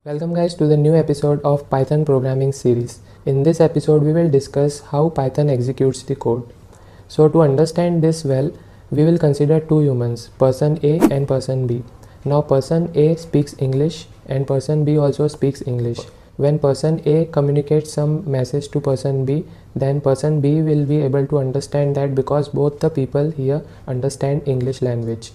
Welcome guys to the new episode of Python programming series. In this episode we will discuss how Python executes the code. So to understand this well, we will consider two humans, person A and person B. Now person A speaks English and person B also speaks English. When person A communicates some message to person B, then person B will be able to understand that because both the people here understand English language.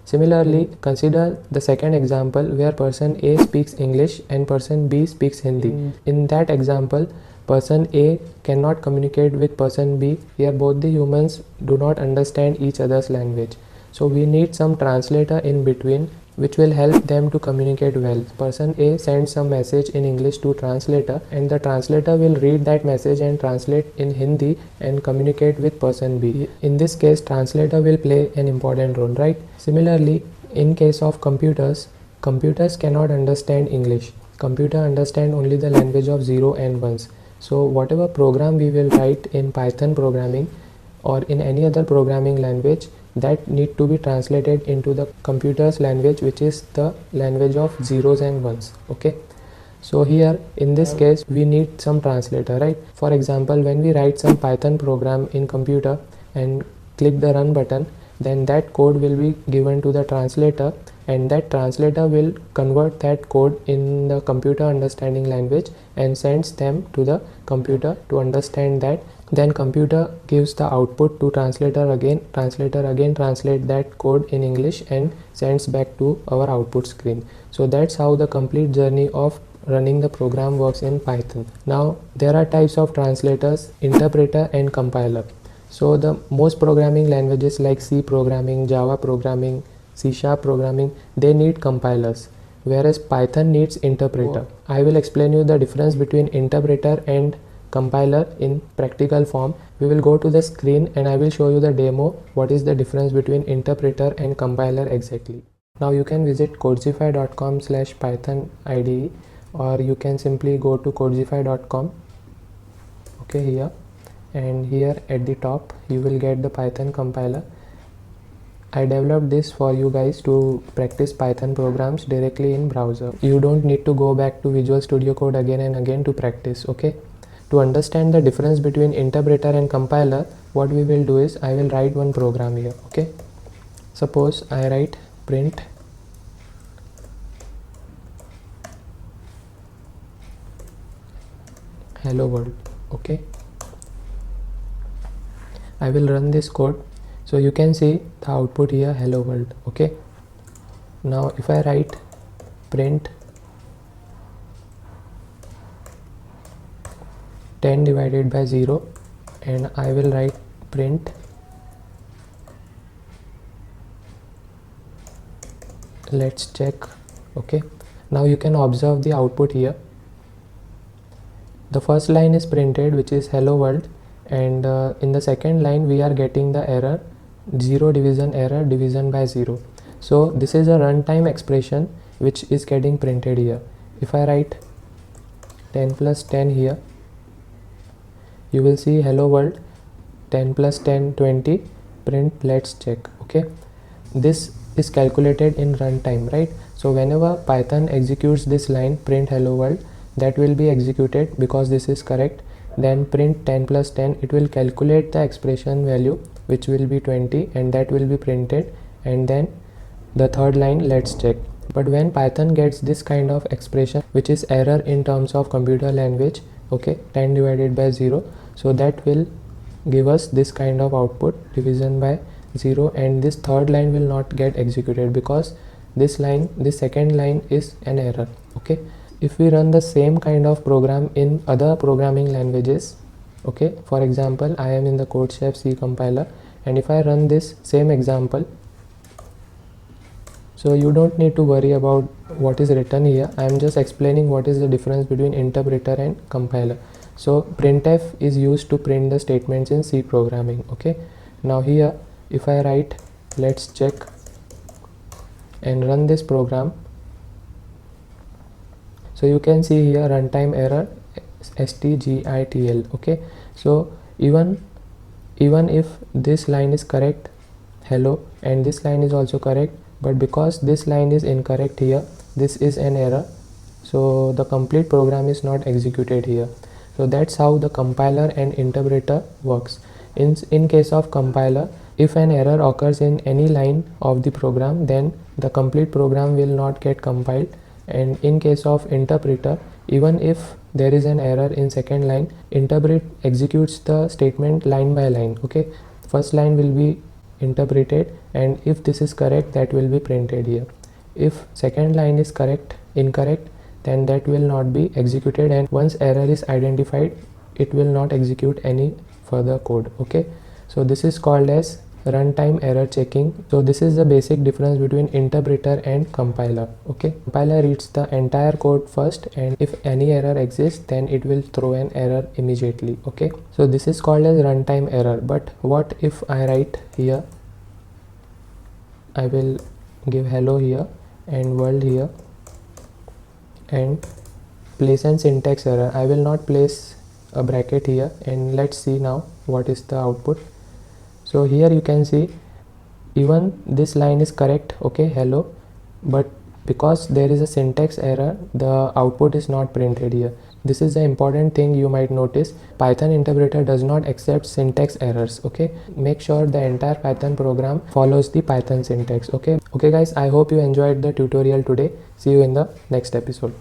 Similarly, consider the second example where person A speaks English and person B speaks Hindi. In that example, person A cannot communicate with person B. Here both the humans do not understand each other's language. So we need some translator in between which will help them to communicate well. Person A sends some message in English to translator and the translator will read that message and translate in Hindi and communicate with person B. In this case, translator will play an important role, right? Similarly, in case of computers cannot understand English. Computer understand only the language of 0 and 1s. So whatever program we will write in Python programming or in any other programming language, that need to be translated into the computer's language, which is the language of zeros and ones. Okay, so here in this case we need some translator, right? For example, when we write some Python program in computer and click the run button, then that code will be given to the translator and that translator will convert that code in the computer understanding language and sends them to the computer to understand that. Then computer gives the output to translator again translate that code in English and sends back to our output screen. So that's how the complete journey of running the program works in Python. Now there are types of translators, interpreter and compiler. So the most programming languages like C programming, Java programming, C# programming, they need compilers, whereas Python needs interpreter. I will explain you the difference between interpreter and compiler in practical form. We will go to the screen and I will show you the demo what is the difference between interpreter and compiler exactly. Now you can visit codzify.com/python IDE or you can simply go to codzify.com. okay, here, and here at the top you will get the Python compiler. I developed this for you guys to practice Python programs directly in browser. You don't need to go back to Visual Studio Code again and again to practice. Okay, to understand the difference between interpreter and compiler, what we will do is I will write one program here. Okay, suppose I write print hello world. Okay, I will run this code. So you can see the output here, hello world. Okay, now if I write print 10 divided by 0 and I will write print let's check. Okay, now you can observe the output here. The first line is printed, which is hello world, and in the second line we are getting the error, 0 division error, division by 0. So this is a runtime expression which is getting printed here. If I write 10 plus 10 here, you will see hello world, 10 plus 10 20, print let's check. Okay, this is calculated in runtime, right? So whenever Python executes this line print hello world, that will be executed because this is correct. Then print 10 plus 10, it will calculate the expression value which will be 20 and that will be printed, and then the third line let's check. But when Python gets this kind of expression which is error in terms of computer language, okay, 10 divided by 0, so that will give us this kind of output, division by 0, and this third line will not get executed because this second line is an error. Okay, if we run the same kind of program in other programming languages, okay, for example I am in the Codzify C compiler, and if I run this same example, so you don't need to worry about what is written here. I am just explaining what is the difference between interpreter and compiler. So printf is used to print the statements in C programming. Okay, now here if I write let's check and run this program, so you can see here runtime error stgitl. Okay, so even if this line is correct, hello, and this line is also correct, but because this line is incorrect here, this is an error, so the complete program is not executed here. So that's how the compiler and interpreter works. In case of compiler, if an error occurs in any line of the program, then the complete program will not get compiled. And in case of interpreter, even if there is an error in second line, interpret executes the statement line by line. Okay, first line will be interpreted, and if this is correct, that will be printed here. If second line is incorrect, then that will not be executed, and once error is identified, it will not execute any further code. Okay, so this is called as runtime error checking. So this is the basic difference between interpreter and compiler. Okay, compiler reads the entire code first, and if any error exists, then it will throw an error immediately. Okay, so this is called as runtime error. But what if I write here, I will give hello here and world here and place an syntax error. I will not place a bracket here, and let's see now what is the output. So here you can see even this line is correct, okay, hello, but because there is a syntax error, the output is not printed here. This is the important thing you might notice. Python interpreter does not accept syntax errors. Okay, make sure the entire Python program follows the Python syntax. Okay guys, I hope you enjoyed the tutorial today. See you in the next episode.